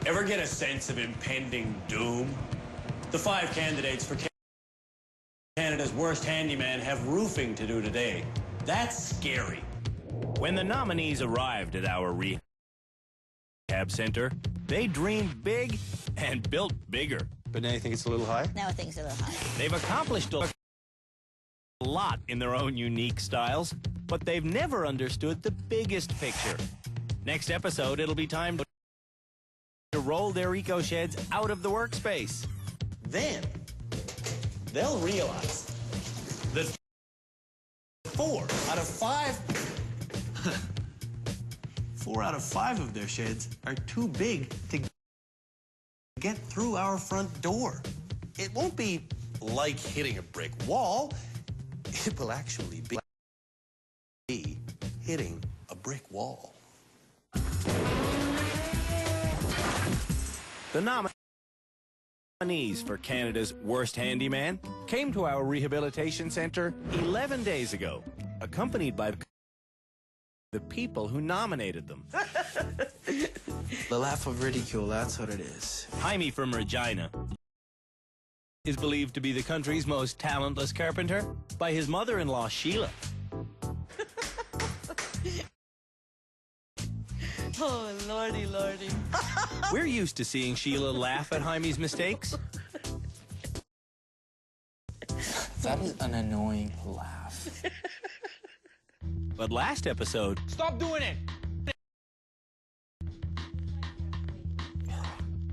Ever get a sense of impending doom? The 5 candidates for Canada's worst handyman have roofing to do today. That's scary. When the nominees arrived at our rehab center, they dreamed big and built bigger. But now you think it's a little high? Now I think it's a little high. They've accomplished a lot in their own unique styles, but they've never understood the biggest picture. Next episode, it'll be time to roll their eco sheds out of the workspace. Then they'll realize that 4 out of 5 of their sheds are too big to get through our front door. It won't be like hitting a brick wall. It will actually be hitting a brick wall. The nominees for Canada's worst handyman came to our rehabilitation center 11 days ago, accompanied by the people who nominated them. The laugh of ridicule, that's what it is. Jaime from Regina is believed to be the country's most talentless carpenter by his mother-in-law, Sheila. Oh, lordy, lordy. We're used to seeing Sheila laugh at Jaime's mistakes. That is an annoying laugh. But last episode... Stop doing it!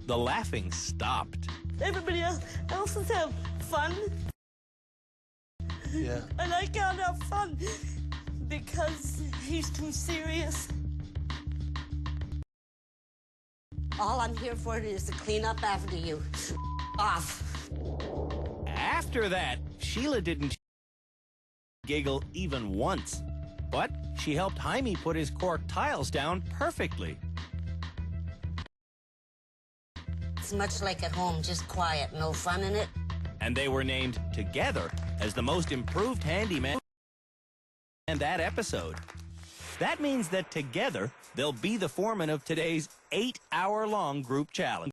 The laughing stopped. Everybody else is have fun. Yeah. And I can't have fun because he's too serious. All I'm here for is to clean up after you. Off. After that, Sheila didn't giggle even once. But she helped Jaime put his cork tiles down perfectly. It's much like at home, just quiet, no fun in it. And they were named together as the most improved handyman in that episode. That means that together, they'll be the foreman of today's 8-hour-long group challenge.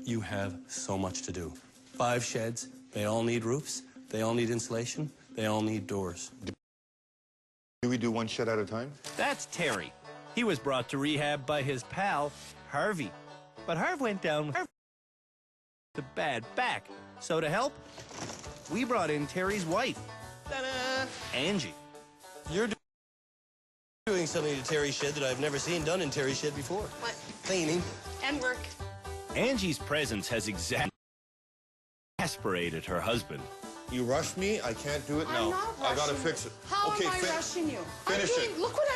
You have so much to do. 5 sheds, they all need roofs, they all need insulation, they all need doors. Do we do one shed at a time? That's Terry. He was brought to rehab by his pal, Harvey. But Harv went down with a bad back. So to help, we brought in Terry's wife, Angie. You're doing something to Terry's shed that I've never seen done in Terry's shed before. What? Cleaning. And work. Angie's presence has exasperated her husband. You rushed me. I can't do it now. I'm not I gotta rushing fix you. it. How okay, am I rushing you? Finish I'm doing, it. Look what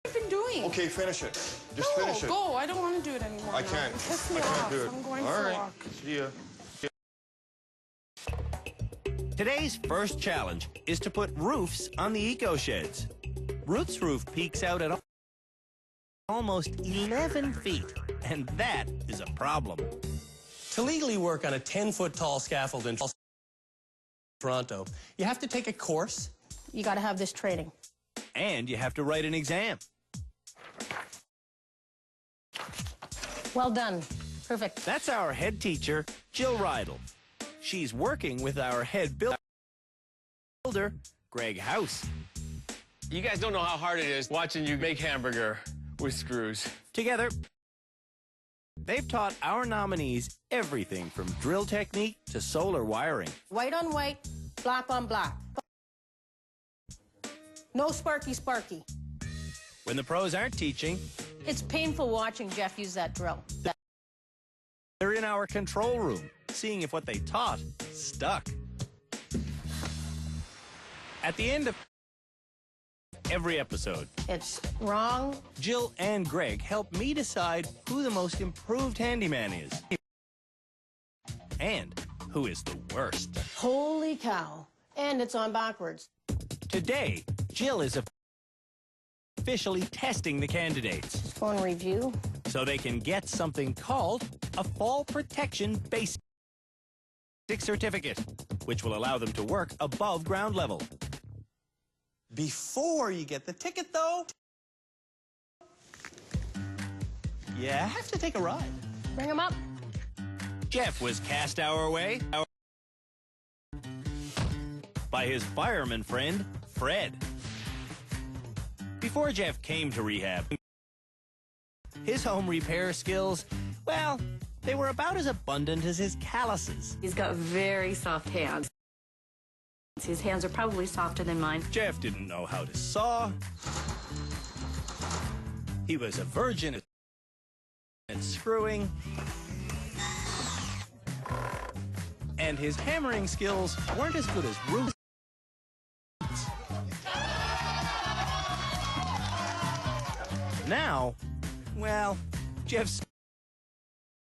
I've been doing. Okay, finish it. Just no, finish it. go. I don't want to do it anymore. I now. can't. It pisses me I can't off. do it. I'm going All for right. a walk. See ya. Today's first challenge is to put roofs on the eco sheds. Ruth's roof peaks out at almost 11 feet, and that is a problem. To legally work on a 10-foot tall scaffold in Toronto, you have to take a course. You got to have this training. And you have to write an exam. Well done. Perfect. That's our head teacher, Jill Rydell. She's working with our head builder, Greg House. You guys don't know how hard it is watching you make hamburger with screws. Together, they've taught our nominees everything from drill technique to solar wiring. White on white, black on black. No sparky sparky. When the pros aren't teaching, It's painful watching Jeff use that drill. they're in our control room, seeing if what they taught stuck. At the end of every episode, It's wrong. Jill and Greg help me decide who the most improved handyman is and who is the worst. Holy cow. And it's on backwards. Today, Jill is officially testing the candidates Just go and review. so they can get something called a Fall Protection Basic Certificate, which will allow them to work above ground level. Before you get the ticket, though, Yeah, I have to take a ride. Bring him up. Jeff was cast our way by his fireman friend, Fred. Before Jeff came to rehab, his home repair skills, well, they were about as abundant as his calluses. He's got very soft hands. His hands are probably softer than mine. Jeff didn't know how to saw. He was a virgin at screwing. And his hammering skills weren't as good as Ruth's. Now, well, Jeff's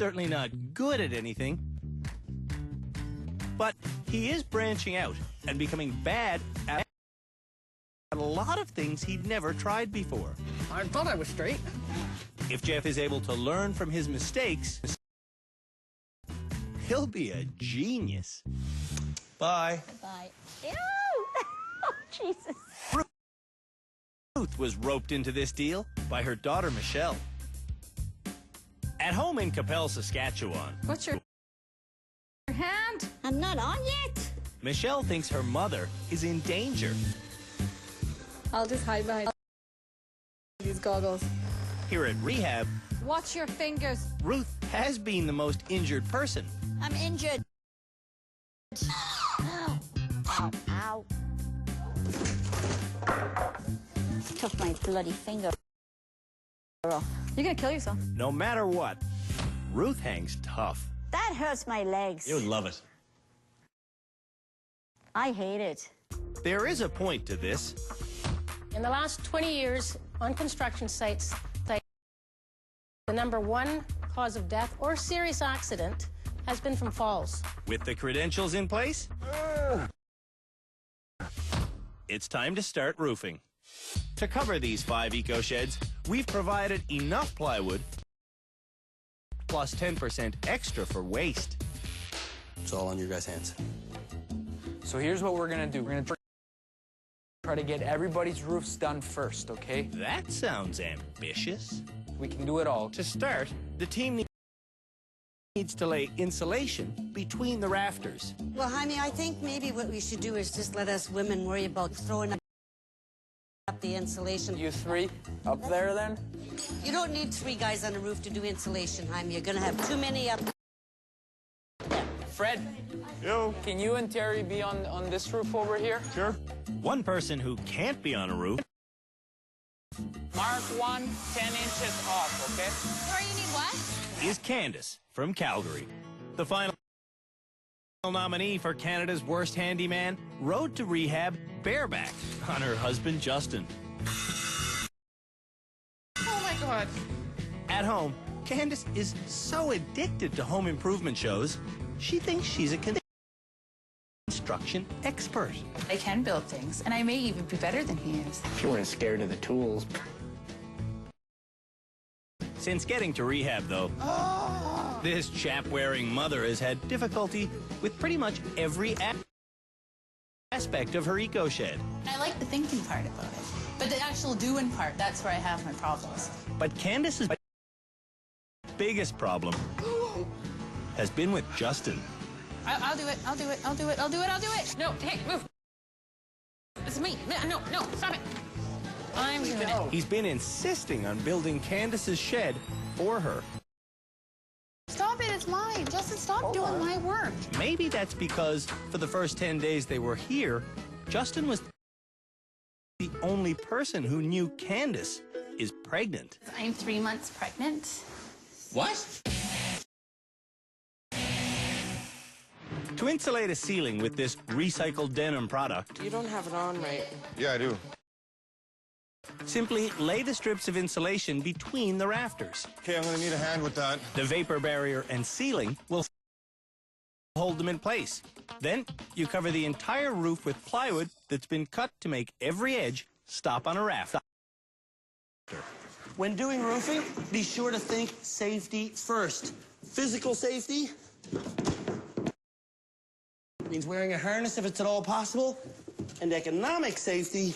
certainly not good at anything, but he is branching out and becoming bad at a lot of things he'd never tried before. I thought I was straight. If Jeff is able to learn from his mistakes, he'll be a genius. Bye. Bye. Ew! Oh, Jesus. Ruth was roped into this deal by her daughter, Michelle. At home in Capel, Saskatchewan, What's your hand? I'm not on yet. Michelle thinks her mother is in danger. I'll just hide behind these goggles. Here at rehab, Watch your fingers. Ruth has been the most injured person. I'm injured. Ow. Ow. Ow. Took my bloody finger off. You're gonna kill yourself. No matter what, Ruth hangs tough. That hurts my legs. You would love it. I hate it. There is a point to this. In the last 20 years, on construction sites, the number one cause of death or serious accident has been from falls. With the credentials in place, it's time to start roofing. To cover these 5 eco sheds, we've provided enough plywood plus 10% extra for waste. It's all on your guys' hands. So here's what we're gonna do. We're gonna try to get everybody's roofs done first, okay? That sounds ambitious. We can do it all. To start, the team needs to lay insulation between the rafters. Well, honey, I think maybe what we should do is just let us women worry about throwing up the insulation. You 3 up there then? You don't need 3 guys on the roof to do insulation, Jaime. You're gonna have too many up there. Fred, Yo. can you and Terry be on this roof over here? Sure. One person who can't be on a roof Mark 1, 10 inches off, okay? Sorry, you need what? is Candace from Calgary. The final nominee for Canada's Worst Handyman rode to rehab bareback on her husband, Justin. Oh my God. At home, Candace is so addicted to home improvement shows, she thinks she's a construction expert. I can build things, and I may even be better than he is. If you weren't scared of the tools. Since getting to rehab, though, this chap-wearing mother has had difficulty with pretty much every aspect of her eco shed. I like the thinking part about it, but the actual doing part, that's where I have my problems. But Candace's biggest problem has been with Justin. I'll do it. I'll do it. I'll do it. I'll do it. I'll do it. No, hey, move. It's me. No, stop it. I'm doing it. He's been insisting on building Candace's shed for her. Stop it. It's mine. Justin, stop doing my work. Maybe that's because for the first 10 days they were here, Justin was the only person who knew Candace is pregnant. I'm 3 months pregnant. What? To insulate a ceiling with this recycled denim product, You don't have it on right. Yeah, I do. simply lay the strips of insulation between the rafters. Okay, I'm gonna need a hand with that. The vapor barrier and ceiling will hold them in place. Then you cover the entire roof with plywood that's been cut to make every edge stop on a raft. When doing roofing, be sure to think safety first. Physical safety means wearing a harness if it's at all possible, and economic safety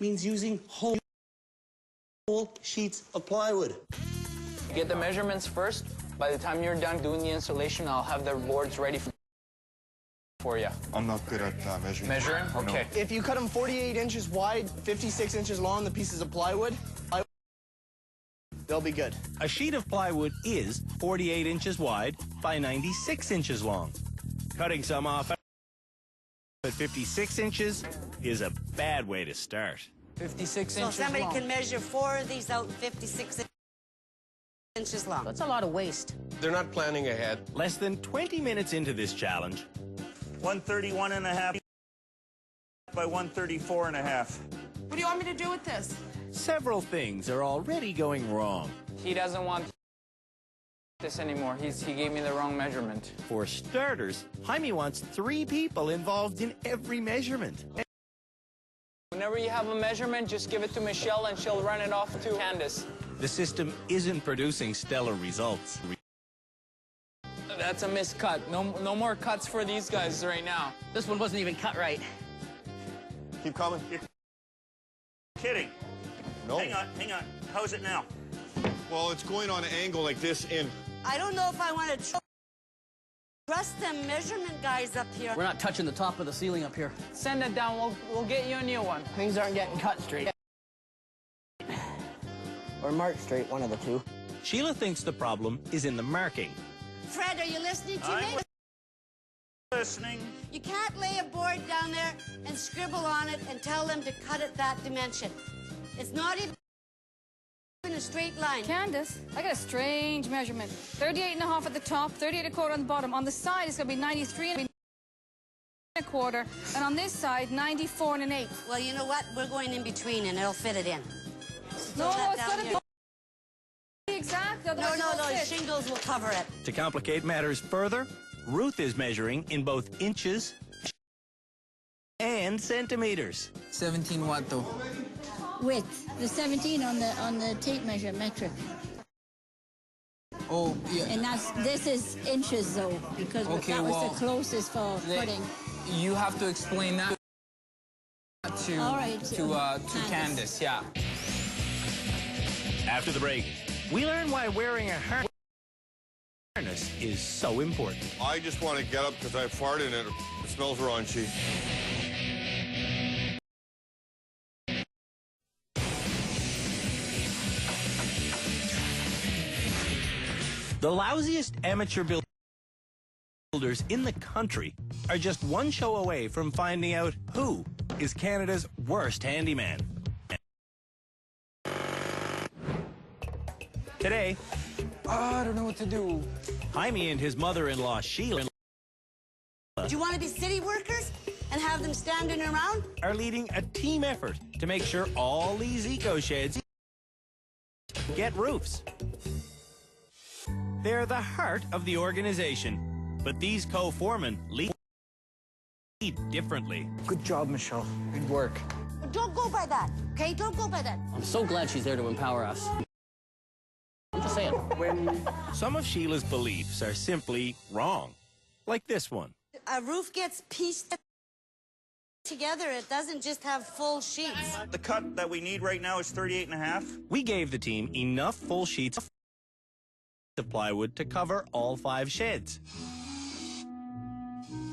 means using home full sheets of plywood. Get the measurements first. By the time you're done doing the installation, I'll have the boards ready for you. I'm not good at measuring. Measuring? Okay. If you cut them 48 inches wide, 56 inches long, the pieces of plywood, they'll be good. A sheet of plywood is 48 inches wide by 96 inches long. Cutting some off at 56 inches is a bad way to start. 56 So inches somebody long. can measure 4 of these out 56 inches long. That's a lot of waste. They're not planning ahead. Less than 20 minutes into this challenge, 131.5 by 134.5. What do you want me to do with this? several things are already going wrong. He doesn't want this anymore. He gave me the wrong measurement. For starters, Jaime wants 3 people involved in every measurement. Whenever you have a measurement, just give it to Michelle and she'll run it off to Candace. The system isn't producing stellar results. That's a miscut. No more cuts for these guys right now. This one wasn't even cut right. Keep coming. You're kidding. No. Hang on. How's it now? Well, it's going on an angle like this in. I don't know if I want to trust them measurement guys up here. We're not touching the top of the ceiling up here. Send it down. We'll get you a new one. Things aren't getting cut straight. Or marked straight, one of the two. Sheila thinks the problem is in the marking. Fred, are you listening to me? Listening. You can't lay a board down there and scribble on it and tell them to cut it that dimension. It's not even a straight line. Candace, I got a strange measurement. 38.5 at the top, 38.25 on the bottom. On the side, it's going to be 93.25, and on this side, 94.125. Well, you know what? We're going in between, and it'll fit it in. No, that it's down got to here. be exact. No, Otherwise it won't fit. shingles will cover it. To complicate matters further, Ruth is measuring in both inches and centimeters. 17 what though? Width, the 17 on the tape measure metric, Oh, yeah. and this is inches though, because Okay, that was well, the closest for footing. You have to explain that to All right, to Candace. Candace. Yeah. After the break, we learn why wearing a harness is so important. I just want to get up because I farted and it smells raunchy. The lousiest amateur builders in the country are just one show away from finding out who is Canada's worst handyman. Today, I don't know what to do. Jaime and his mother-in-law, Sheila, Do you want to be city workers and have them standing around? are leading a team effort to make sure all these eco-sheds get roofs. They're the heart of the organization, but these co-foremen lead differently. Good job, Michelle. Good work. Don't go by that, okay? Don't go by that. I'm so glad she's there to empower us. I'm just saying. Some of Sheila's beliefs are simply wrong, like this one. A roof gets pieced together. It doesn't just have full sheets. The cut that we need right now is 38.5. We gave the team enough full sheets of plywood to cover all 5 sheds.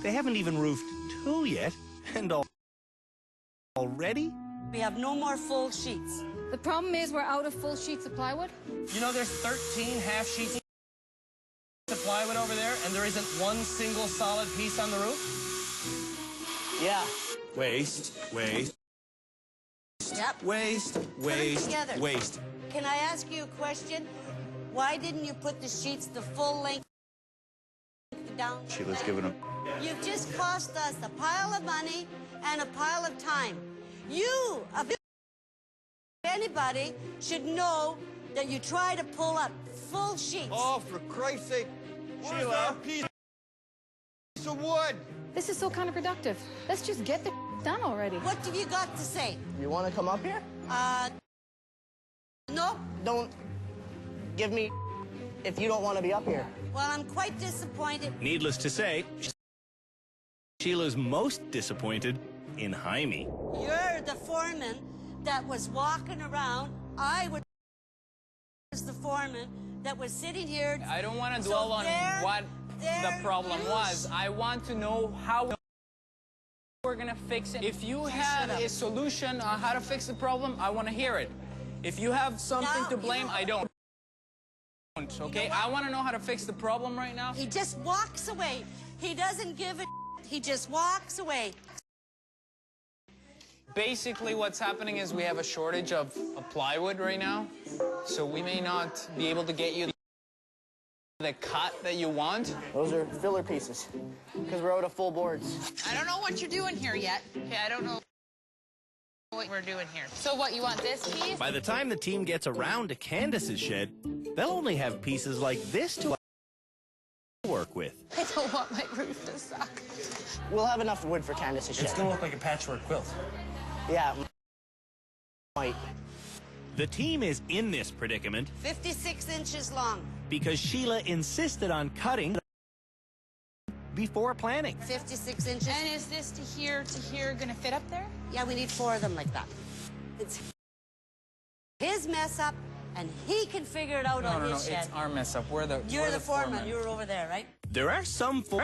They haven't even roofed 2 yet, and already? We have no more full sheets. The problem is we're out of full sheets of plywood. You know there's 13 half sheets of plywood over there, and there isn't one single solid piece on the roof? Yeah. Waste. Yep. Waste. together. Waste. Can I ask you a question? Why didn't you put the sheets the full length down? Sheila's giving them. You've just cost us a pile of money and a pile of time. You, of anybody, should know that you try to pull up full sheets. Oh, for Christ's sake. Sheila. That piece of wood? This is so counterproductive. Let's just get the done already. What have you got to say? You want to come up here? No? Don't give me if you don't want to be up here. Well, I'm quite disappointed. Needless to say, Sheila's most disappointed in Jaime. You're the foreman that was walking around. I would foreman that was sitting here. I don't want to dwell on what the problem was. I want to know how we're going to fix it. If you have a solution on how to fix the problem, I want to hear it. If you have something to blame, I don't. Okay? I want to know how to fix the problem right now. He just walks away. He doesn't give a he just walks away. Basically, what's happening is we have a shortage of plywood right now, so we may not be able to get you the cut that you want. Those are filler pieces, because we're out of full boards. I don't know what you're doing here yet. Okay, I don't know what we're doing here. So what, you want this piece? By the time the team gets around to Candace's shed, they'll only have pieces like this to work with. I don't want my roof to suck. We'll have enough wood for Candace's shed. It's gonna look like a patchwork quilt. Yeah, might. The team is in this predicament 56 inches long. because Sheila insisted on cutting before planning. 56 inches. And is this to here gonna fit up there? Yeah, we need 4 of them like that. It's his mess up, and he can figure it out on his shed. It's our mess up. We're the foreman. You were over there, right? There are some full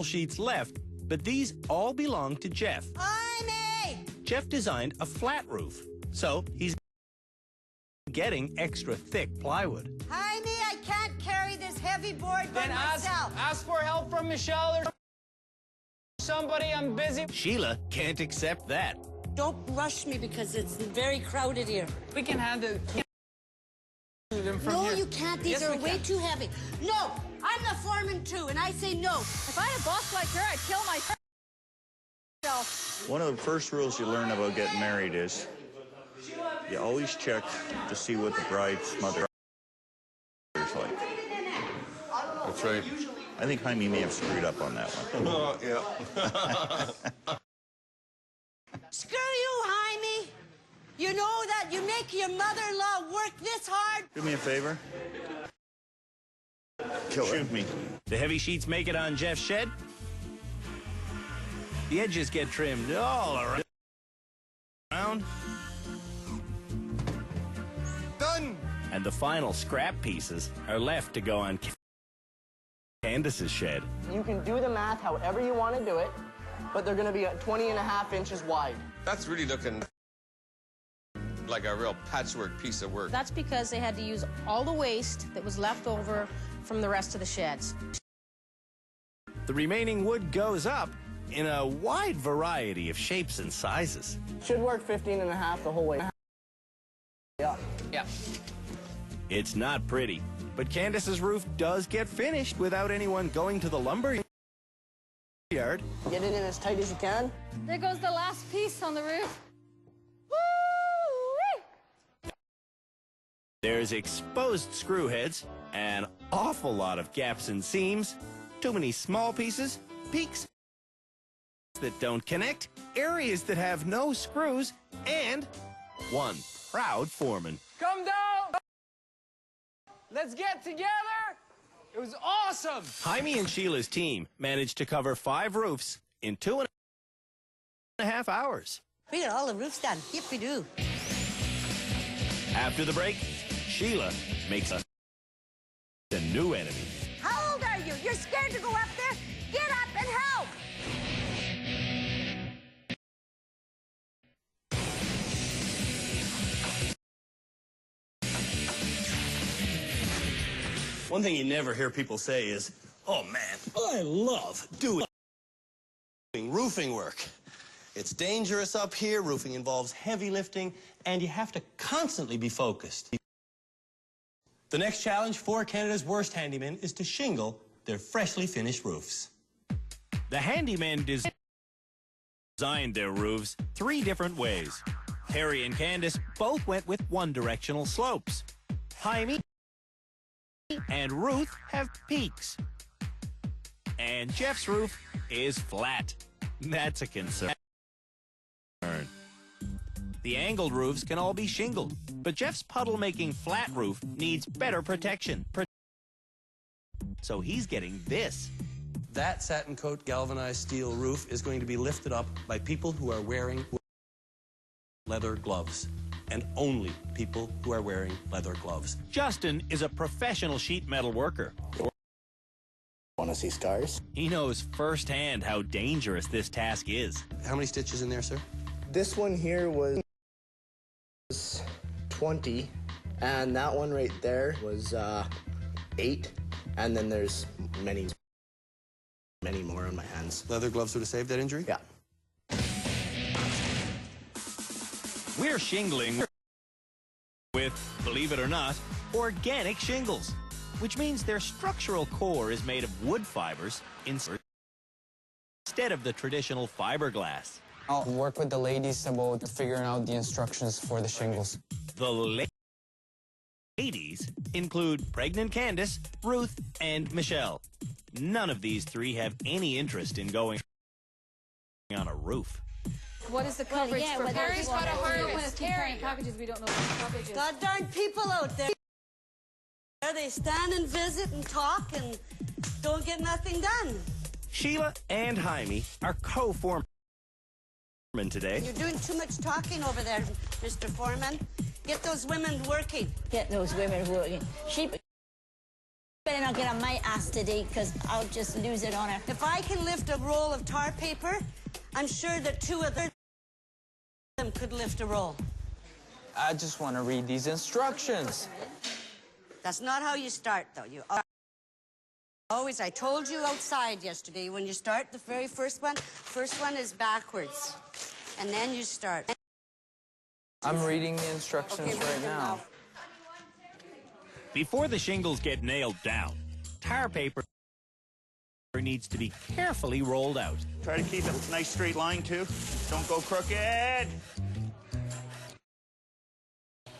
sheets left, but these all belong to Jeff. Jeff designed a flat roof, so he's getting extra thick plywood. Jaime, I can't carry this heavy board by myself. Ask for help from Michelle or somebody. I'm busy. Sheila can't accept that. Don't rush me because it's very crowded here. We can handle them from No, here. you can't. These are way too heavy. No, I'm the foreman too, and I say no. If I had a boss like her, I'd kill myself. One of the first rules you learn about getting married is you always check to see what the bride's mother is like. That's right. I think Jaime may have screwed up on that one. Oh, yeah. Screw you, Jaime. You know that you make your mother-in-law work this hard? Do me a favor. Shoot me. The heavy sheets make it on Jeff's shed. The edges get trimmed all around. Done! And the final scrap pieces are left to go on Candace's shed. You can do the math however you want to do it, but they're going to be 20.5 inches wide. That's really looking like a real patchwork piece of work. That's because they had to use all the waste that was left over from the rest of the sheds. The remaining wood goes up in a wide variety of shapes and sizes. Should work 15.5 the whole way. Yeah. Yeah. It's not pretty, but Candace's roof does get finished without anyone going to the lumber yard. Get it in as tight as you can. There goes the last piece on the roof. Woo-wee! There's exposed screw heads, an awful lot of gaps and seams, too many small pieces, peaks that don't connect, areas that have no screws, and one proud foreman. Come down! Let's get together! It was awesome! Jaime and Sheila's team managed to cover 5 roofs in 2.5 hours. We got all the roofs done. Yippee-doo. After the break, Sheila makes a new enemy. How old are you? You're scared to go up there? Get up and help! One thing you never hear people say is, oh man, I love doing roofing work. It's dangerous up here, roofing involves heavy lifting, and you have to constantly be focused. The next challenge for Canada's worst handymen is to shingle their freshly finished roofs. The Handyman designed their roofs 3 different ways. Terry and Candace both went with one-directional slopes. Jaime and Ruth have peaks. And Jeff's roof is flat. That's a concern. The angled roofs can all be shingled, but Jeff's puddle-making flat roof needs better protection. So he's getting this. That satin coat galvanized steel roof is going to be lifted up by people who are wearing leather gloves. and only people who are wearing leather gloves. Justin is a professional sheet metal worker. Want to see scars? He knows firsthand how dangerous this task is. How many stitches in there, sir? This one here was 20, and that one right there was 8, and then there's many more on my hands. Leather gloves would have saved that injury? Yeah. We're shingling with, believe it or not, organic shingles, which means their structural core is made of wood fibers instead of the traditional fiberglass. I'll work with the ladies about figuring out the instructions for the shingles. The ladies include pregnant Candace, Ruth, and Michelle. None of these three have any interest in going on a roof. What is the coverage for Harry's got a harvest. carrying packages? We don't know what the coverage is. God darn people out there. They stand and visit and talk and don't get nothing done. Sheila and Jaime are co-foremen today. You're doing too much talking over there, Mr. Foreman. Get those women working. Get those women working. She better not get on my ass today, because I'll just lose it on her. If I can lift a roll of tar paper, I'm sure that 2 of them could lift a roll. I just want to read these instructions. That's not how you start, though. You always, I told you outside yesterday, when you start the very first one is backwards. And then you start. I'm reading the instructions right now. Before the shingles get nailed down, tar paper needs to be carefully rolled out. Try to keep it a nice straight line, too. Don't go crooked.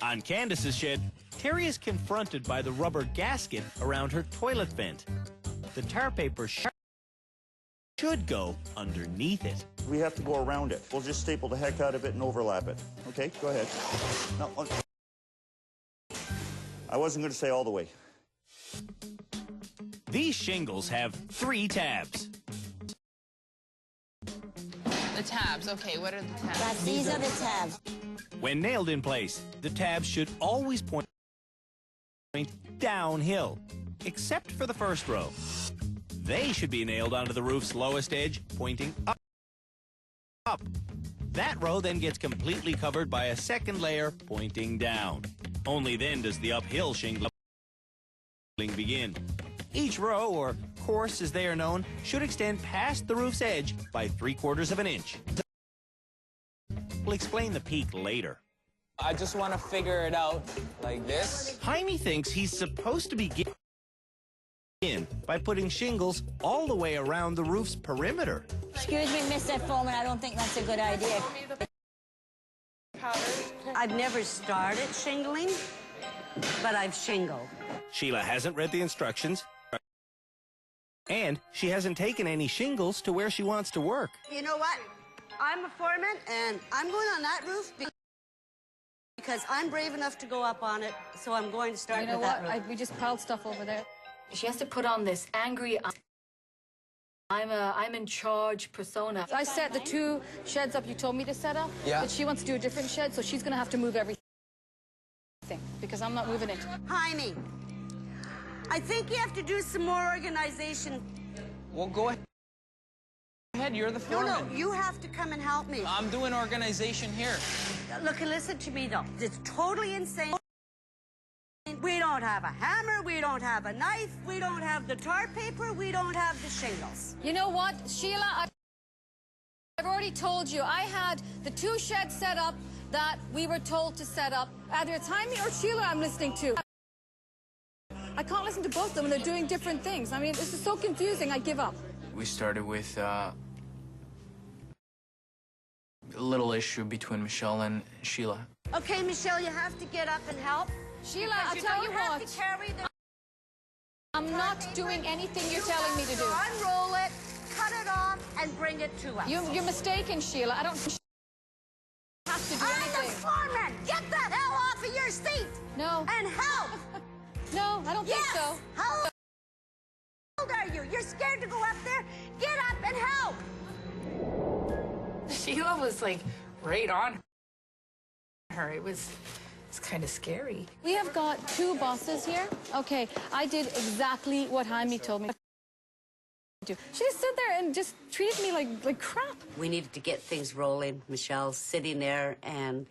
On Candace's shed, Terry is confronted by the rubber gasket around her toilet vent. The tar paper should go underneath it. We have to go around it. We'll just staple the heck out of it and overlap it. Okay, go ahead. No, I wasn't going to say all the way. These shingles have 3 tabs. The tabs. Okay, what are the tabs? These are the tabs. When nailed in place, the tabs should always point downhill, except for the first row. They should be nailed onto the roof's lowest edge, pointing up. That row then gets completely covered by a second layer pointing down. Only then does the uphill shingling begin. Each row, or course as they are known, should extend past the roof's edge by 3/4 of an inch. We'll explain the peak later. I just want to figure it out like this. Jaime thinks he's supposed to begin by putting shingles all the way around the roof's perimeter. Excuse me, Mr. Foreman, I don't think that's a good idea. I've never started shingling, but I've shingled. Sheila hasn't read the instructions, and she hasn't taken any shingles to where she wants to work. You know what? I'm a foreman, and I'm going on that roof because I'm brave enough to go up on it, so I'm going to start with that roof. We just piled stuff over there. She has to put on this angry, I'm in charge persona. I set the 2 sheds up you told me to set up. Yeah. But she wants to do a different shed, so she's going to have to move everything because I'm not moving it. Jaime, I think you have to do some more organization. Well, go ahead. You're the foreman. No, you have to come and help me. I'm doing organization here. Look, listen to me, though. It's totally insane. We don't have a hammer, we don't have a knife, we don't have the tar paper, we don't have the shingles. You know what, Sheila? I've already told you. I had the 2 sheds set up that we were told to set up. Either it's Jaime or Sheila I'm listening to. I can't listen to both of them, and they're doing different things. I mean, this is so confusing, I give up. We started with a little issue between Michelle and Sheila. Okay, Michelle, you have to get up and help. Sheila, I'll tell you what. To carry the I'm not doing anything you're telling me to do. Unroll it, cut it off, and bring it to us. You're mistaken, Sheila. I don't have to do anything. I'm the foreman. Get the hell off of your seat. No. And help. No, I don't think so. How old are you? You're scared to go up there? Get up and help. Sheila was like right on her. It's kind of scary. We have got 2 bosses here. Okay, I did exactly what Jaime told me to do. She just stood there and just treated me like crap. We needed to get things rolling. Michelle's sitting there and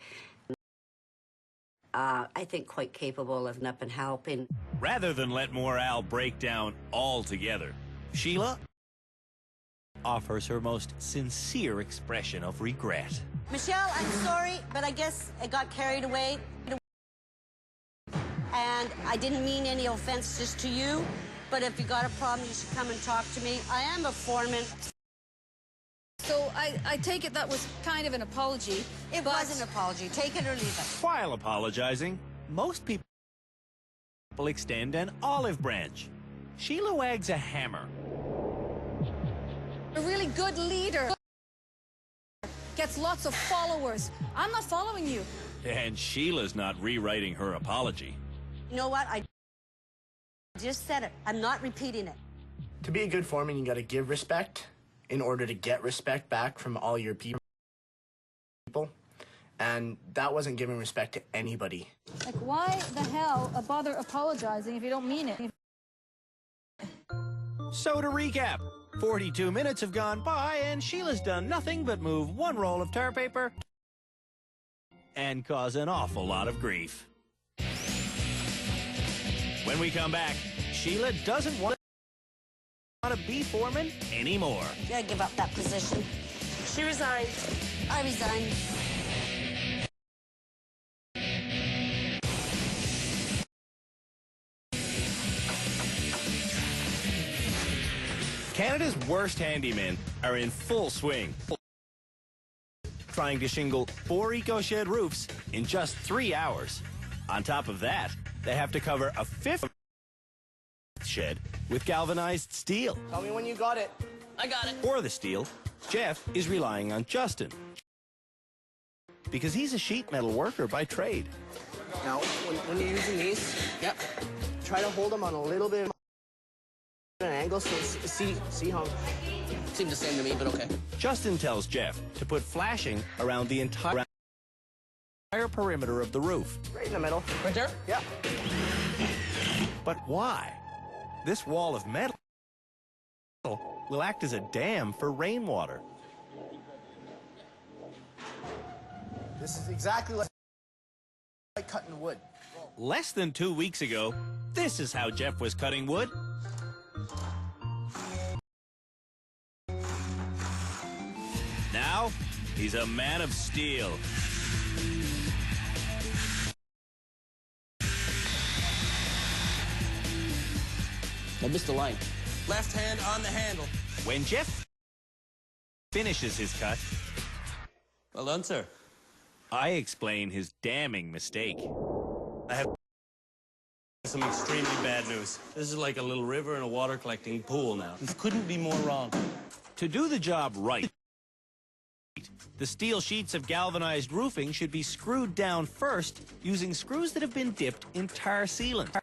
I think quite capable of up and helping. Rather than let morale break down altogether, Sheila offers her most sincere expression of regret. Michelle, I'm sorry, but I guess I got carried away. And I didn't mean any offense just to you, but if you got a problem, you should come and talk to me. I am a foreman. So I take it that was kind of an apology. It was an apology. Take it or leave it. While apologizing, most people extend an olive branch. Sheila wags a hammer. A really good leader gets lots of followers. I'm not following you. And Sheila's not rewriting her apology. You know what? I just said it. I'm not repeating it. To be a good foreman, you got to give respect in order to get respect back from all your people. And that wasn't giving respect to anybody. Like, why the hell bother apologizing if you don't mean it? So to recap, 42 minutes have gone by and Sheila's done nothing but move 1 roll of tar paper and cause an awful lot of grief. When we come back, Sheila doesn't want to be foreman anymore. You gotta give up that position. She resigned. I resigned. Canada's worst handymen are in full swing, trying to shingle 4 eco-shed roofs in just 3 hours. On top of that, they have to cover a 5th shed with galvanized steel. Tell me when you got it. I got it. For the steel, Jeff is relying on Justin because he's a sheet metal worker by trade. Now, when you're using these, try to hold them on a little bit of an angle so see how. Seemed the same to me, but okay. Justin tells Jeff to put flashing around the entire perimeter of the roof. Right in the middle. Right there? Yeah. But why? This wall of metal will act as a dam for rainwater. This is exactly like cutting wood. Less than 2 weeks ago, this is how Jeff was cutting wood. Now, he's a man of steel. I missed the line. Left hand on the handle. When Jeff finishes his cut, Well done, sir. I explain his damning mistake. I have some extremely bad news. This is like a little river and a water collecting pool now. You couldn't be more wrong. To do the job right, the steel sheets of galvanized roofing should be screwed down first using screws that have been dipped in tar sealant.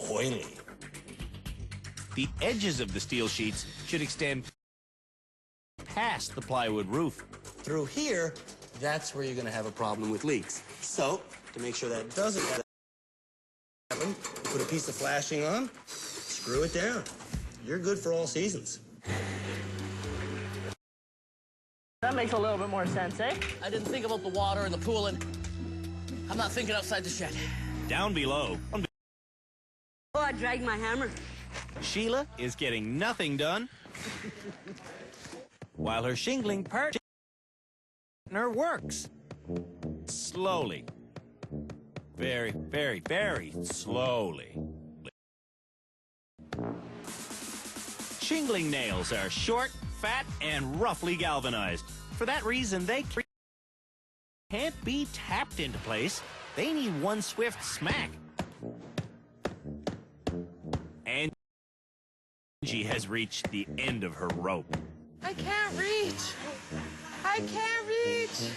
Oily. The edges of the steel sheets should extend past the plywood roof. Through here, that's where you're going to have a problem with leaks. So, to make sure that doesn't happen, put a piece of flashing on, screw it down. You're good for all seasons. That makes a little bit more sense, eh? I didn't think about the water and the pool, and I'm not thinking outside the shed. Down below, Oh, I dragged my hammer. Sheila is getting nothing done, while her shingling partner works. Slowly. Very, very, very slowly. Shingling nails are short, fat, and roughly galvanized. For that reason, they can't be tapped into place. They need one swift smack. Angie has reached the end of her rope. I can't reach. I can't reach.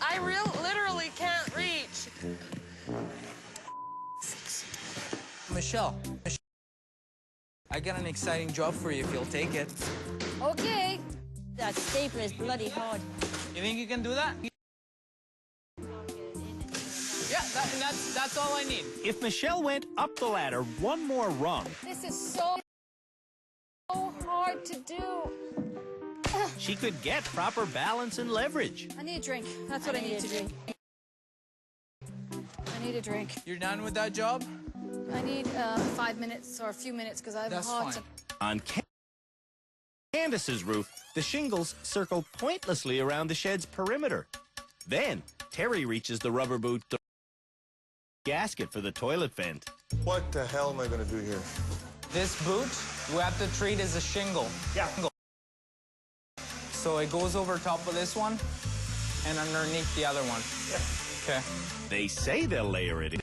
I literally can't reach. Michelle, I got an exciting job for you if you'll take it. Okay. That stapler is bloody hard. You think you can do that? Yeah, that's all I need. If Michelle went up the ladder one more rung, This is so hard to do. she could get proper balance and leverage. I need a drink. That's what I need to do. I need a drink. You're done with that job? I need 5 minutes or a few minutes because I have That's a hot. fine. On Candace's roof, the shingles circle pointlessly around the shed's perimeter. Then, Terry reaches the rubber boot gasket for the toilet vent. What the hell am I gonna do here? This boot, we have to treat as a shingle. Yeah. So it goes over top of this one and underneath the other one. Yeah. Okay. They say they'll layer it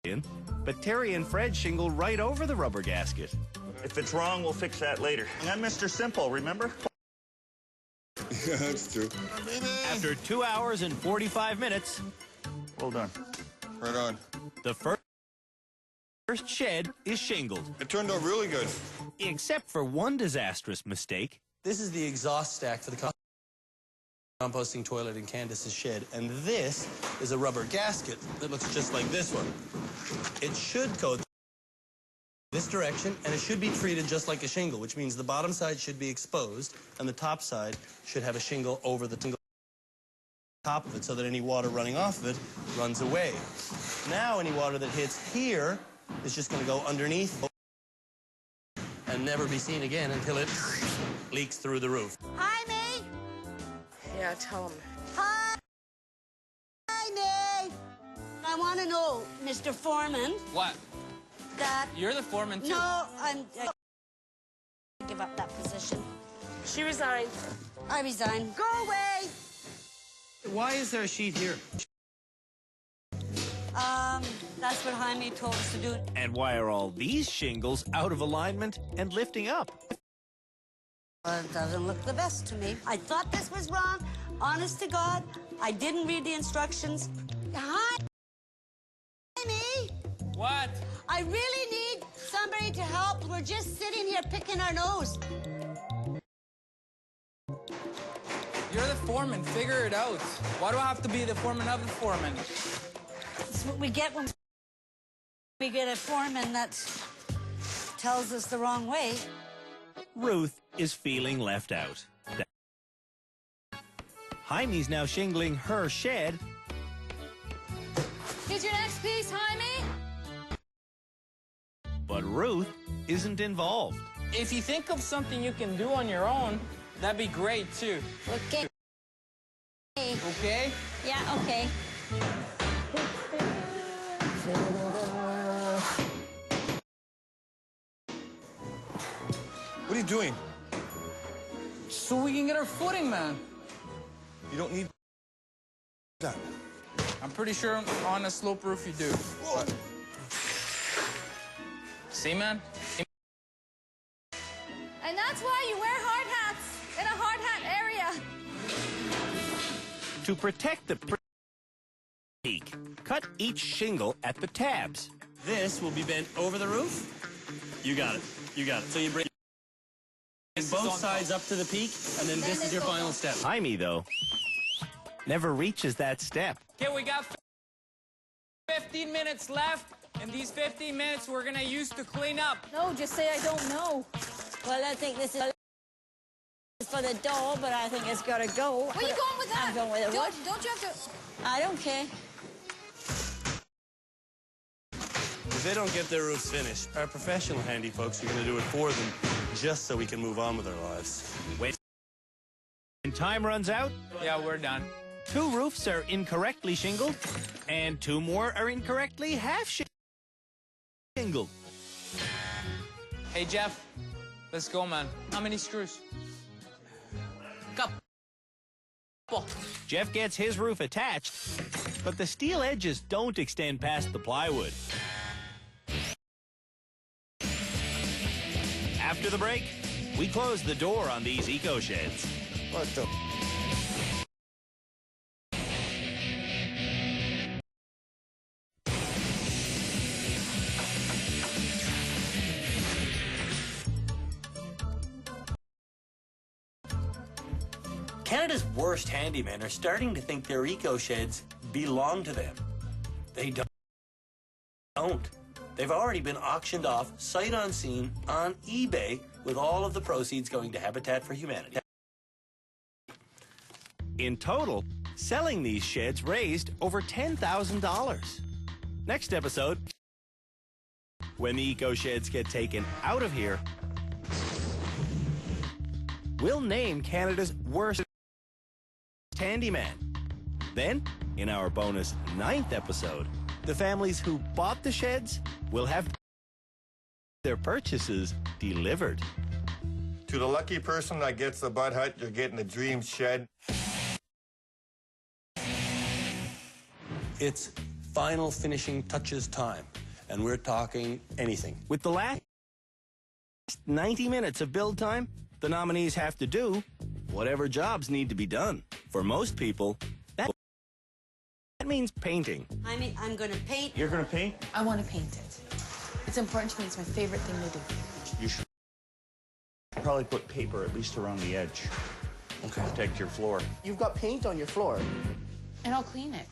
in, but Terry and Fred shingle right over the rubber gasket. If it's wrong, we'll fix that later. I'm Mr. Simple, remember? Yeah, that's true. After 2 hours and 45 minutes, Well done. Right on. the first shed is shingled. It turned out really good. Except for one disastrous mistake. This is the exhaust stack for the composting toilet in Candace's shed, and this is a rubber gasket that looks just like this one. It should go this direction, and it should be treated just like a shingle, which means the bottom side should be exposed, and the top side should have a shingle over the top of it so that any water running off of it runs away. Now any water that hits here is just going to go underneath and never be seen again until it leaks through the roof. Hi, May. Yeah, tell him. Hi, May. I want to know, Mr. Foreman, What? that... You're the foreman, too. No, I give up that position. She resigned. I resign. Go away. Why is there a sheet here? That's what Jaime told us to do. And why are all these shingles out of alignment and lifting up? It doesn't look the best to me. I thought this was wrong. Honest to God, I didn't read the instructions. Hi, me. What? I really need somebody to help. We're just sitting here picking our nose. You're the foreman. Figure it out. Why do I have to be the foreman of the foreman? That's what we get when we get a foreman that tells us the wrong way. Ruth is feeling left out. Jaime's now shingling her shed. Here's your next piece, Jaime. But Ruth isn't involved. If you think of something you can do on your own, that'd be great, too. Okay. Okay? Yeah, okay. What are you doing? So we can get our footing, man. You don't need that. I'm pretty sure on a slope roof you do. What? See, man? And that's why you wear hard hats in a hard hat area. To protect the peak, cut each shingle at the tabs. This will be bent over the roof. You got it. You got it. So you bring both sides up to the peak, and then this is your final step. Jaime, though, never reaches that step. Okay, we got 15 minutes left, and these 15 minutes we're gonna use to clean up. No, just say I don't know. Well, I think this is for the door, but I think it's got to go. Where are you going with that? I'm going with the wood. Don't you have to... I don't care. If they don't get their roofs finished, our professional handy folks are going to do it for them just so we can move on with our lives. When time runs out, Yeah, we're done. 2 roofs are incorrectly shingled, and 2 more are incorrectly half shingled. Hey, Jeff, let's go, man. How many screws? Couple. Jeff gets his roof attached, but the steel edges don't extend past the plywood. After the break, we close the door on these eco sheds. What the? Canada's worst handymen are starting to think their eco-sheds belong to them. They don't. They've already been auctioned off, sight unseen, on eBay, with all of the proceeds going to Habitat for Humanity. In total, selling these sheds raised over $10,000. Next episode, when the eco-sheds get taken out of here, we'll name Canada's worst handyman. Then, in our bonus 9th episode, the families who bought the sheds will have their purchases delivered. To the lucky person that gets the Bud Hut, you're getting a dream shed. It's final finishing touches time, and we're talking anything. With the last 90 minutes of build time, the nominees have to do whatever jobs need to be done. For most people, that means painting. I'm going to paint. You're going to paint? I want to paint it. It's important to me. It's my favorite thing to do. You should probably put paper at least around the edge. Okay. Protect your floor. You've got paint on your floor. And I'll clean it.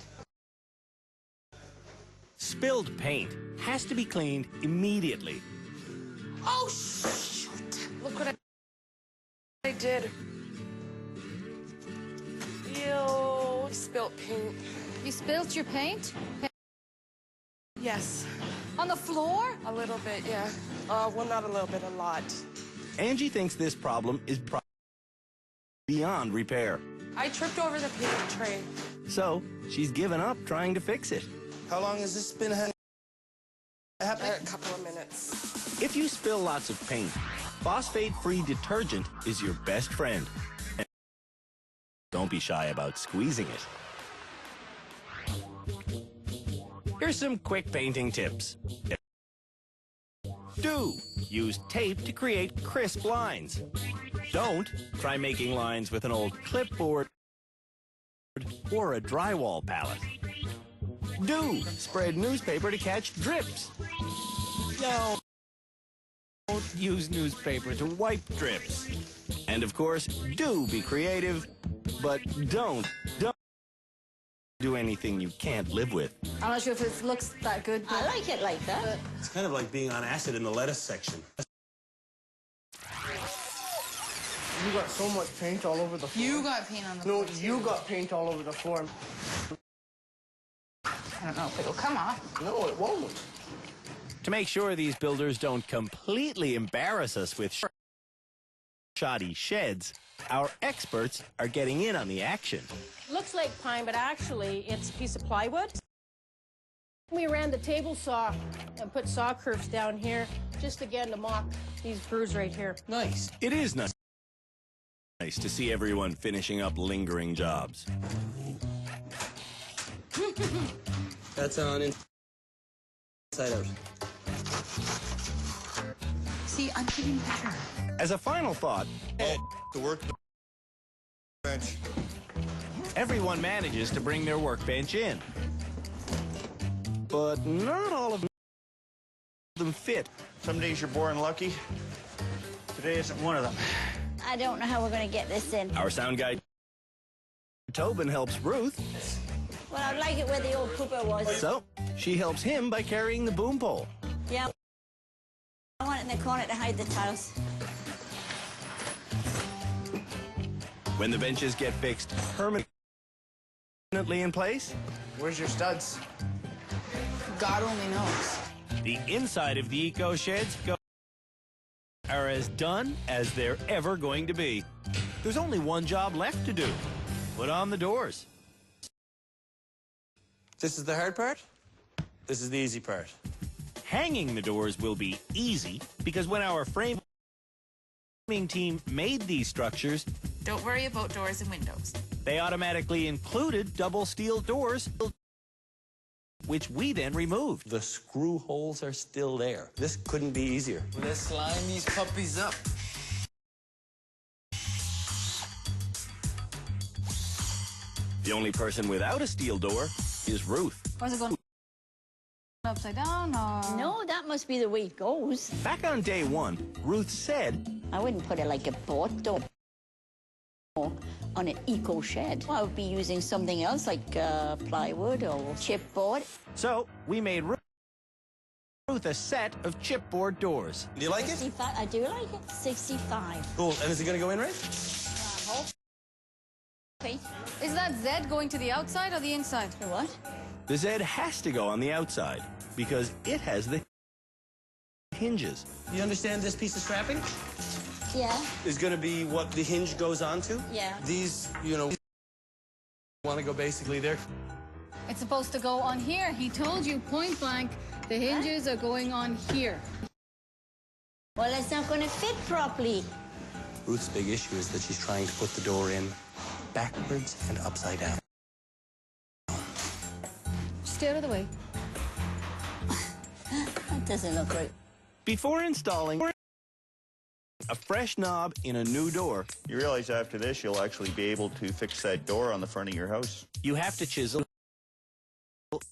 Spilled paint has to be cleaned immediately. Oh, shoot. Look what I did. Ew, spilt paint. You spilled your paint? Yes. On the floor? A little bit, yeah. Well, not a little bit, a lot. Angie thinks this problem is beyond repair. I tripped over the paint tray. So, she's given up trying to fix it. How long has this been happening? A couple of minutes. If you spill lots of paint, phosphate-free detergent is your best friend. And don't be shy about squeezing it. Here's some quick painting tips. Do use tape to create crisp lines. Don't try making lines with an old clipboard or a drywall palette. Do spread newspaper to catch drips. No, don't use newspaper to wipe drips. And of course, do be creative, but don't do anything you can't live with. I'm not sure if it looks that good. I like it like that. It's kind of like being on acid in the lettuce section. You got so much paint all over the floor. You got paint on the floor. No, you got paint all over the floor. I don't know if it'll come off. No, it won't. To make sure these builders don't completely embarrass us with shoddy sheds, our experts are getting in on the action. Looks like pine, but actually it's a piece of plywood. We ran the table saw and put saw curves down here, just again to mock these grooves right here. Nice. It is nice to see everyone finishing up lingering jobs. That's on inside out. See, I'm getting better. As a final thought, To work the bench. everyone manages to bring their workbench in. But not all of them fit. Some days you're born lucky. Today isn't one of them. I don't know how we're going to get this in. Our sound guy, Tobin, helps Ruth. Well, I'd like it where the old pooper was. So, she helps him by carrying the boom pole. Yeah. I want it in the corner to hide the tiles. When the benches get fixed permanently in place, Where's your studs? God only knows. the inside of the eco sheds are as done as they're ever going to be. There's only one job left to do. Put on the doors. This is the hard part. This is the easy part. Hanging the doors will be easy because when our framing team made these structures, Don't worry about doors and windows. they automatically included double steel doors, which we then removed. The screw holes are still there. This couldn't be easier. Let's slime these puppies up. The only person without a steel door is Ruth. Or is it going upside down, or? No, that must be the way it goes. Back on day one, Ruth said, I wouldn't put it like a boat door. on an eco shed. I would be using something else like plywood or chipboard. So we made Ruth a set of chipboard doors. Do you like it? 65, I do like it. 65. Cool. And is it going to go in right? Okay. Is that Z going to the outside or the inside? The what? The Z has to go on the outside because it has the hinges. You understand this piece of strapping? Yeah. Is going to be what the hinge goes onto? Yeah. These, you know, want to go basically there. It's supposed to go on here. He told you point blank, the hinges are going on here. Well, it's not going to fit properly. Ruth's big issue is that she's trying to put the door in backwards and upside down. Stay out of the way. That doesn't look right. Before installing a fresh knob in a new door, You realize after this, you'll actually be able to fix that door on the front of your house. you have to chisel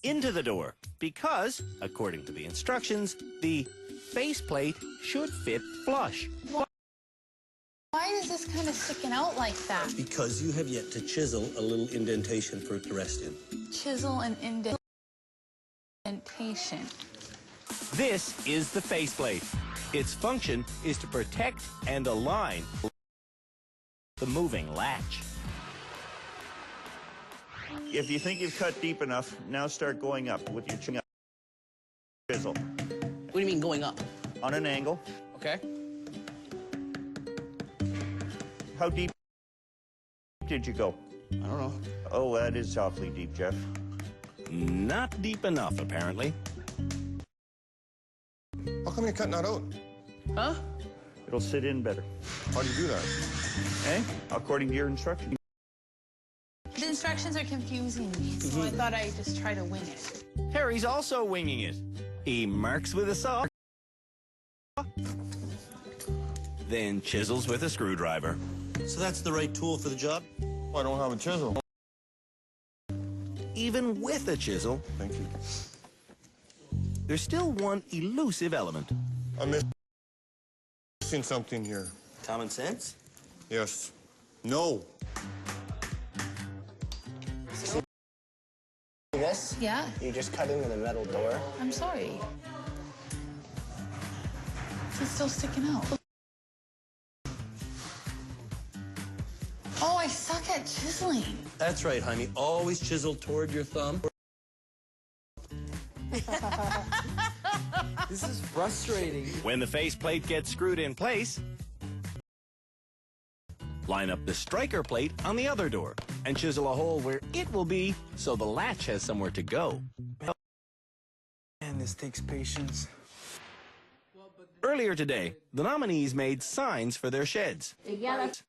into the door because, according to the instructions, the faceplate should fit flush. Why is this kind of sticking out like that? Because you have yet to chisel a little indentation for it to rest in. Chisel and indentation. This is the faceplate. Its function is to protect and align the moving latch. If you think you've cut deep enough, now start going up with your chisel. What do you mean going up? On an angle. Okay. How deep did you go? I don't know. Oh, that is awfully deep, Jeff. Not deep enough, apparently. How come you're cutting that out? Huh? It'll sit in better. How do you do that? Eh? According to your instructions. The instructions are confusing me, so I thought I'd just try to wing it. Harry's also winging it. He marks with a saw, then chisels with a screwdriver. So that's the right tool for the job? Oh, I don't have a chisel. Even with a chisel, Thank you. there's still one elusive element. I'm missing something here. Common sense? Yes. No. This? Yeah? You just cut into the metal door. I'm sorry. It's still sticking out. Oh, I suck at chiseling. That's right, honey. Always chisel toward your thumb. This is frustrating. When the faceplate gets screwed in place, line up the striker plate on the other door and chisel a hole where it will be so the latch has somewhere to go. Man, this takes patience. Earlier today, the nominees made signs for their sheds. The yellow-faced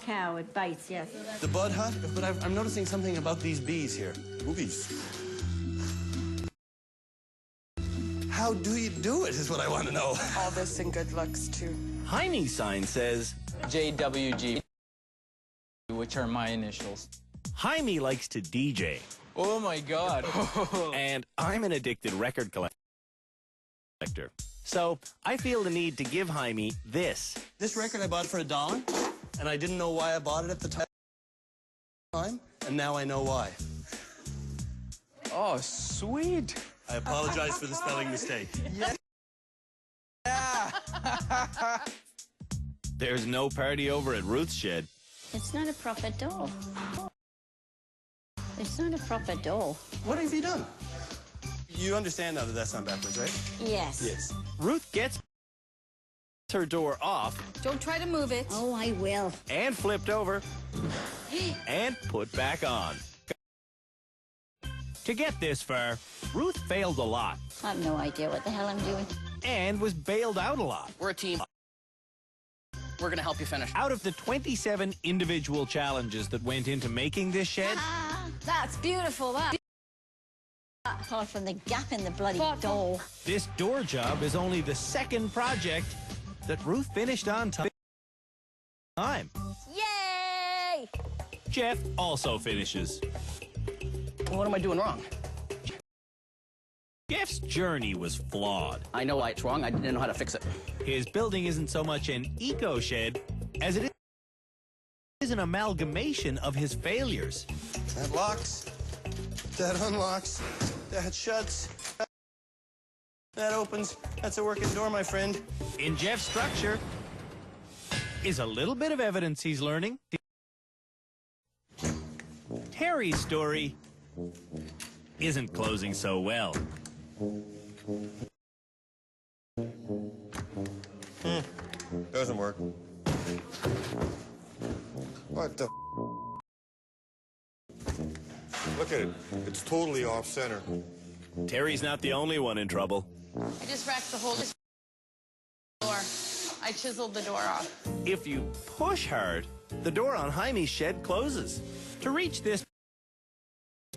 cow, it bites, yes. The bud hut? But I'm noticing something about these bees here. Boobies. How do you do it is what I want to know. All this and good looks, too. Heine's sign says, JWG, which are my initials. Jaime likes to DJ. Oh my God. And I'm an addicted record collector. So I feel the need to give Jaime this. This record I bought for $1, and I didn't know why I bought it at the time, and now I know why. Oh, sweet. I apologize for the spelling mistake. Yeah. There's no party over at Ruth's shed. It's not a proper door. It's not a proper door. What have you done? You understand now that that's not backwards, right? Yes. Yes. Ruth gets her door off. Don't try to move it. Oh, I will. And flipped over. And put back on. To get this far, Ruth failed a lot. I have no idea what the hell I'm doing. And was bailed out a lot. We're a team. We're gonna help you finish. Out of the 27 individual challenges that went into making this shed, That's beautiful, that. Apart from the gap in the bloody door. this door job is only the second project that Ruth finished on time. Yay! Jeff also finishes. What am I doing wrong? Jeff's journey was flawed. I know why it's wrong. I didn't know how to fix it. His building isn't so much an eco shed as it an amalgamation of his failures. That locks, that unlocks, that shuts, that opens. That's a working door, my friend. In Jeff's structure is a little bit of evidence he's learning. Terry's story isn't closing so well. Doesn't work. What the? Look at it. It's totally off center. Terry's not the only one in trouble. I just wrecked the whole door. I chiseled the door off. If you push hard, the door on Jaime's shed closes. To reach this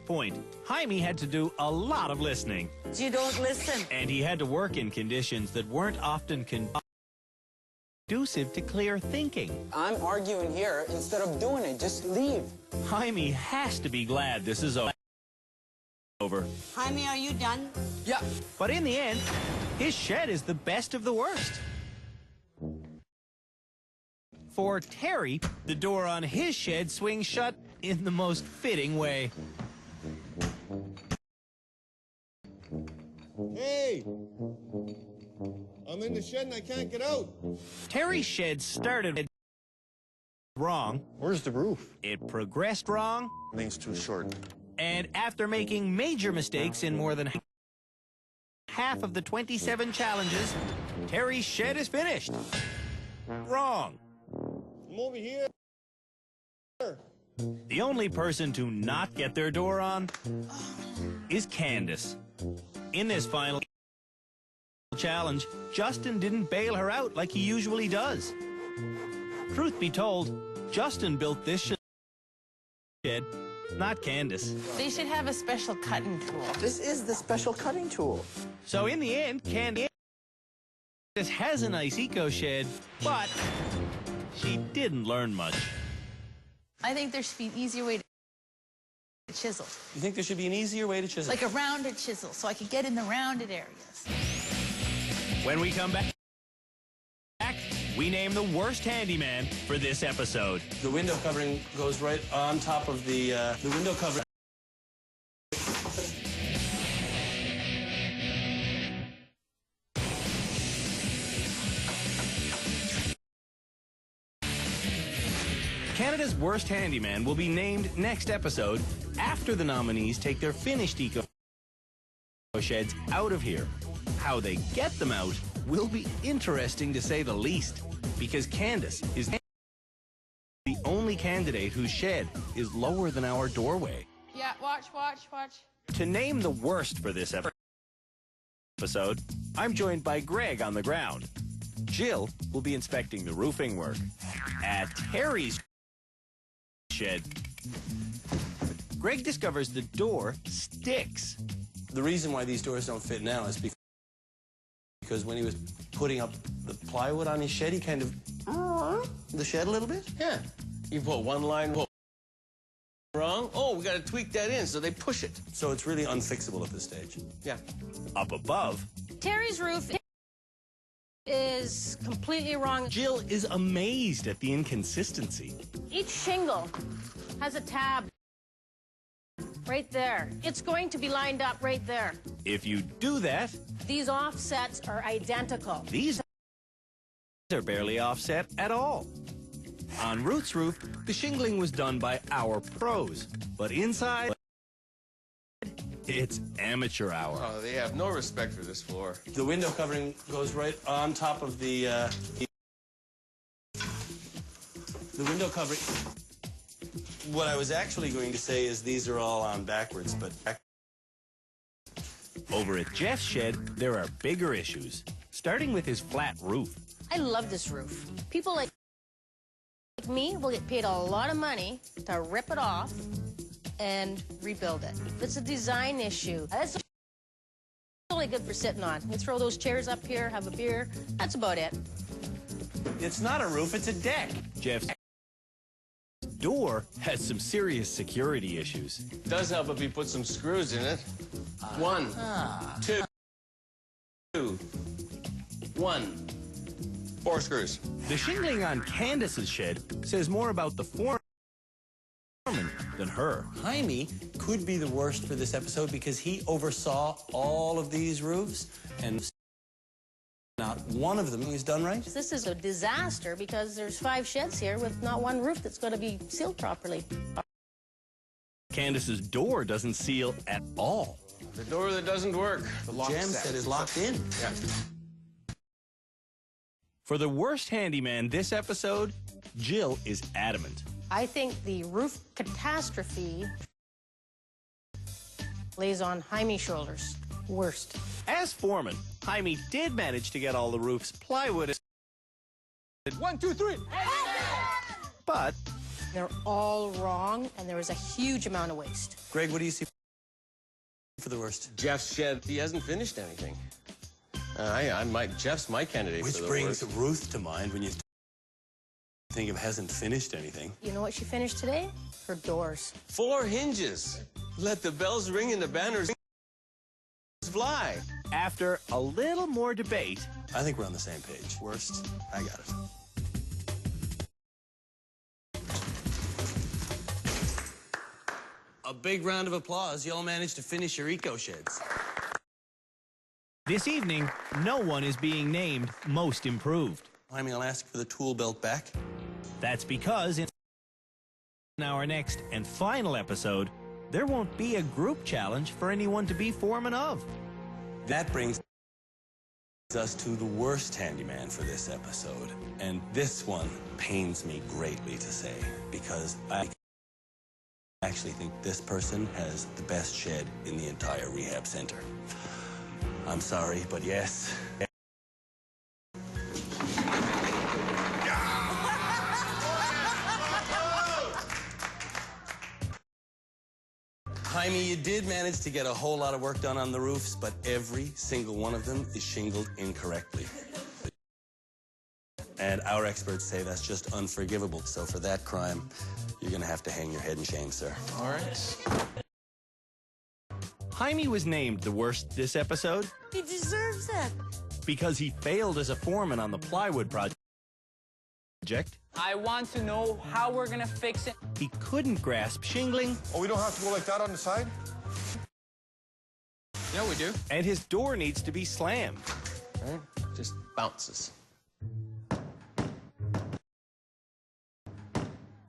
point, Jaime had to do a lot of listening. You don't listen. And he had to work in conditions that weren't often conducive to clear thinking. I'm arguing here instead of doing it. Just leave. Jaime has to be glad this is over. Jaime, are you done? Yeah. But in the end, his shed is the best of the worst. For Terry, the door on his shed swings shut in the most fitting way. Hey! I'm in the shed and I can't get out. Terry's shed started wrong. Where's the roof? It progressed wrong. Thing's too short. And after making major mistakes in more than half of the 27 challenges, Terry's shed is finished. Wrong. I'm over here. The only person to not get their door on is Candace. In this final challenge, Justin didn't bail her out like he usually does. Truth be told, Justin built this shed, not Candace. They should have a special cutting tool. This is the special cutting tool. So in the end, Candace has a nice eco shed, but she didn't learn much. I think there should be an easier way to chisel. You think there should be an easier way to chisel? Like a rounded chisel, so I could get in the rounded areas. When we come back, we name the worst handyman for this episode. The window covering goes right on top of the window covering. Canada's worst handyman will be named next episode after the nominees take their finished eco sheds out of here. How they get them out will be interesting to say the least, because Candace is the only candidate whose shed is lower than our doorway. Yeah, watch. To name the worst for this episode, I'm joined by Greg on the ground. Jill will be inspecting the roofing work. At Terry's shed, Greg discovers the door sticks. The reason why these doors don't fit now is because when he was putting up the plywood on his shed, he kind of the shed a little bit. Yeah. You put one line wrong. Oh, we got to tweak that in, so they push it. So it's really unfixable at this stage. Yeah. Up above, Terry's roof is completely wrong. Jill is amazed at the inconsistency. Each shingle has a tab right there. It's going to be lined up right there. If you do that, These offsets are identical. these are barely offset at all. On Ruth's roof, the shingling was done by our pros, but inside, it's amateur hour. Oh, they have no respect for this floor. The window covering goes right on top of the window covering. What I was actually going to say is these are all on backwards, but Over at Jeff's shed, there are bigger issues, starting with his flat roof. I love this roof. People like me will get paid a lot of money to rip it off and rebuild it. It's a design issue. That's really good for sitting on. You throw those chairs up here, have a beer. That's about it. it's not a roof, it's a deck. Jeff's door has some serious security issues. Does help if you put some screws in it. 1, 2, 1. 4 screws. The shingling on Candace's shed says more about the form than her. Jaime could be the worst for this episode because he oversaw all of these roofs, and not one of them is done right. This is a disaster because there's 5 sheds here with not one roof that's going to be sealed properly. Candace's door doesn't seal at all. The door that doesn't work. The jam set is locked in. Yeah. For the worst handyman this episode, Jill is adamant. I think the roof catastrophe lays on Jaime's shoulders. Worst. As foreman, Jaime did manage to get all the roof's plywood. 1, 2, 3. But they're all wrong, and there was a huge amount of waste. Greg, what do you see for the worst? Jeff's shed, he hasn't finished anything. Jeff's my candidate Which for the brings worst. Ruth to mind when you think of hasn't finished anything. You know what she finished today? Her doors. 4 hinges. Let the bells ring and the banners fly. After a little more debate, I think we're on the same page. Worst, I got it. A big round of applause. You all managed to finish your eco sheds. this evening, no one is being named most improved. Jaime, I'll ask for the tool belt back. That's because in our next and final episode, there won't be a group challenge for anyone to be foreman of. That brings us to the worst handyman for this episode. And this one pains me greatly to say, because I actually think this person has the best shed in the entire rehab center. I'm sorry, but yes. Jaime, you did manage to get a whole lot of work done on the roofs, but every single one of them is shingled incorrectly. And our experts say that's just unforgivable. So for that crime, you're gonna have to hang your head in shame, sir. All right. Jaime was named the worst this episode He deserves it. because he failed as a foreman on the plywood project. I want to know how we're gonna fix it. He couldn't grasp shingling. Oh, we don't have to go like that on the side? Yeah, we do. And his door needs to be slammed. Right? Just bounces.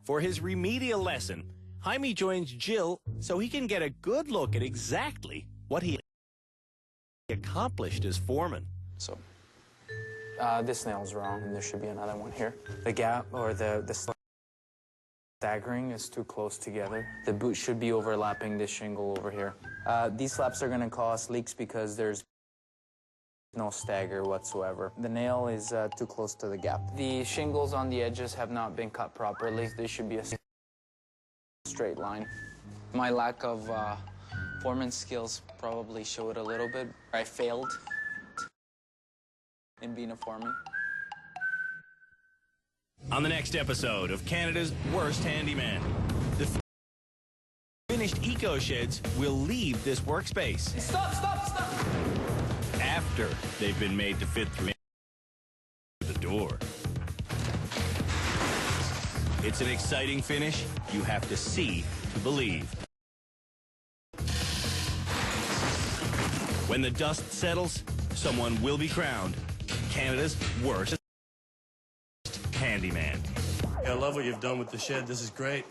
For his remedial lesson, Jaime joins Jill so he can get a good look at exactly what he accomplished as foreman. So, this nail's wrong, and there should be another one here. The gap, or the staggering is too close together. The boot should be overlapping this shingle over here. These slaps are gonna cause leaks because there's no stagger whatsoever. The nail is too close to the gap. The shingles on the edges have not been cut properly. They should be a straight line. My lack of foreman skills probably showed a little bit. I failed in being a foreman. On the next episode of Canada's Worst Handyman, the finished eco sheds will leave this workspace. Stop, stop, stop! After they've been made to fit through the door. It's an exciting finish. You have to see to believe. When the dust settles, someone will be crowned Canada's worst handyman. I love what you've done with the shed. This is great.